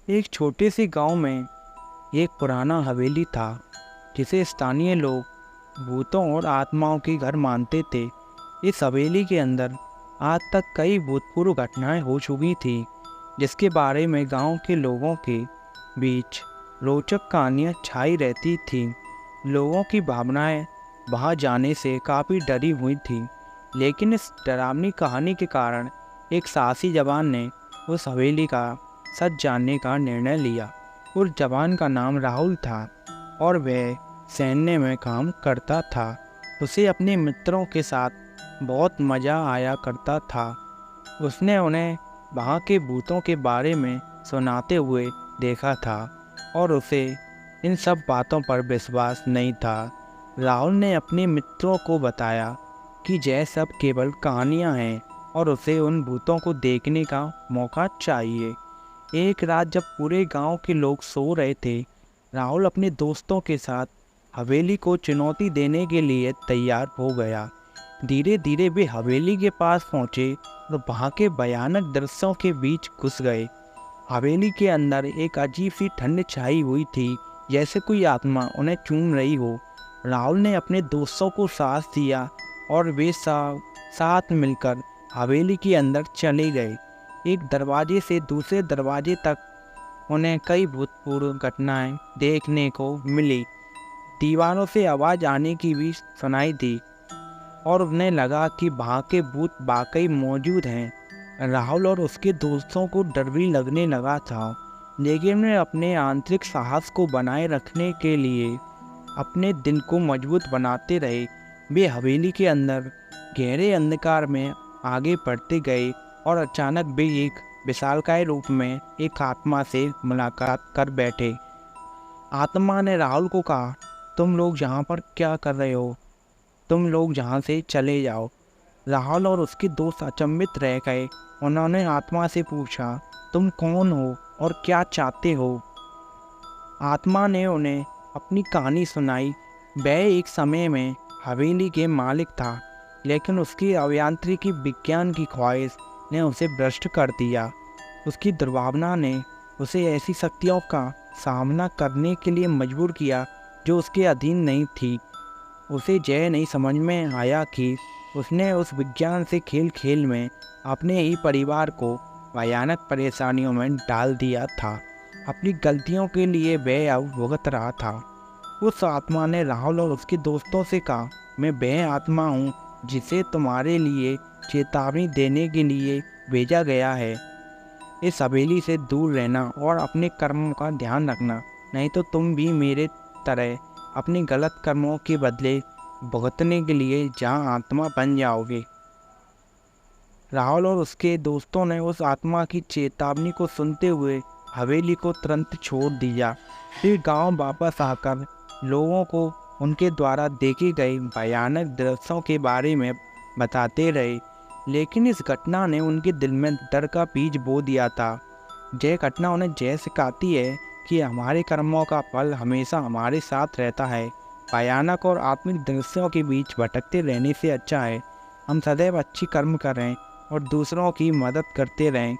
एक छोटे से गांव में एक पुराना हवेली था जिसे स्थानीय लोग भूतों और आत्माओं के घर मानते थे। इस हवेली के अंदर आज तक कई भूतपूर्व घटनाएं हो चुकी थी, जिसके बारे में गांव के लोगों के बीच रोचक कहानियां छाई रहती थीं। लोगों की भावनाएं वहां जाने से काफ़ी डरी हुई थी, लेकिन इस डरावनी कहानी के कारण एक साहसी जवान ने उस हवेली का सच जानने का निर्णय लिया। उस जवान का नाम राहुल था और वह सैन्य में काम करता था। उसे अपने मित्रों के साथ बहुत मज़ा आया करता था। उसने उन्हें वहाँ के भूतों के बारे में सुनाते हुए देखा था और उसे इन सब बातों पर विश्वास नहीं था। राहुल ने अपने मित्रों को बताया कि यह सब केवल कहानियाँ हैं और उसे उन भूतों को देखने का मौका चाहिए। एक रात जब पूरे गांव के लोग सो रहे थे, राहुल अपने दोस्तों के साथ हवेली को चुनौती देने के लिए तैयार हो गया। धीरे धीरे वे हवेली के पास पहुंचे और वहां के भयानक दृश्यों के बीच घुस गए। हवेली के अंदर एक अजीब सी ठंड छाई हुई थी, जैसे कोई आत्मा उन्हें चूम रही हो। राहुल ने अपने दोस्तों को साहस दिया और वे साथ मिलकर हवेली के अंदर चले गए। एक दरवाजे से दूसरे दरवाजे तक उन्हें कई भूतपूर्व घटनाएं देखने को मिली। दीवारों से आवाज़ आने की भी सुनाई दी और उन्हें लगा कि वहाँ के भूत वाकई मौजूद हैं। राहुल और उसके दोस्तों को डर भी लगने लगा था, लेकिन वे अपने आंतरिक साहस को बनाए रखने के लिए अपने दिल को मजबूत बनाते रहे। वे हवेली के अंदर गहरे अंधकार में आगे बढ़ते गए और अचानक वे एक विशालकाय रूप में एक आत्मा से मुलाकात कर बैठे। आत्मा ने राहुल को कहा, तुम लोग यहाँ पर क्या कर रहे हो? तुम लोग यहाँ से चले जाओ। राहुल और उसके दोस्त अचंभित रह गए। उन्होंने आत्मा से पूछा, तुम कौन हो और क्या चाहते हो? आत्मा ने उन्हें अपनी कहानी सुनाई। वह एक समय में हवेली के मालिक था, लेकिन उसकी अभियांत्रिकी विज्ञान की ख्वाहिश ने उसे भ्रष्ट कर दिया। उसकी दुर्भावना ने उसे ऐसी शक्तियों का सामना करने के लिए मजबूर किया जो उसके अधीन नहीं थी। उसे यह नहीं समझ में आया कि उसने उस विज्ञान से खेल खेल में अपने ही परिवार को भयानक परेशानियों में डाल दिया था। अपनी गलतियों के लिए वह अब भुगत रहा था। उस आत्मा ने राहुल और उसके दोस्तों से कहा, मैं वह आत्मा हूँ जिसे तुम्हारे लिए चेतावनी देने के लिए भेजा गया है। इस हवेली से दूर रहना और अपने कर्मों का ध्यान रखना, नहीं तो तुम भी मेरे तरह अपने गलत कर्मों के बदले भुगतने के लिए जहाँ आत्मा बन जाओगे। राहुल और उसके दोस्तों ने उस आत्मा की चेतावनी को सुनते हुए हवेली को तुरंत छोड़ दिया। फिर गांव वापस आकर लोगों को उनके द्वारा देखे गए भयानक दृश्यों के बारे में बताते रहे, लेकिन इस घटना ने उनके दिल में डर का बीज बो दिया था। यह घटना उन्हें यह सिखाती है कि हमारे कर्मों का फल हमेशा हमारे साथ रहता है। भयानक और आत्मिक दृश्यों के बीच भटकते रहने से अच्छा है हम सदैव अच्छी कर्म करें और दूसरों की मदद करते रहें।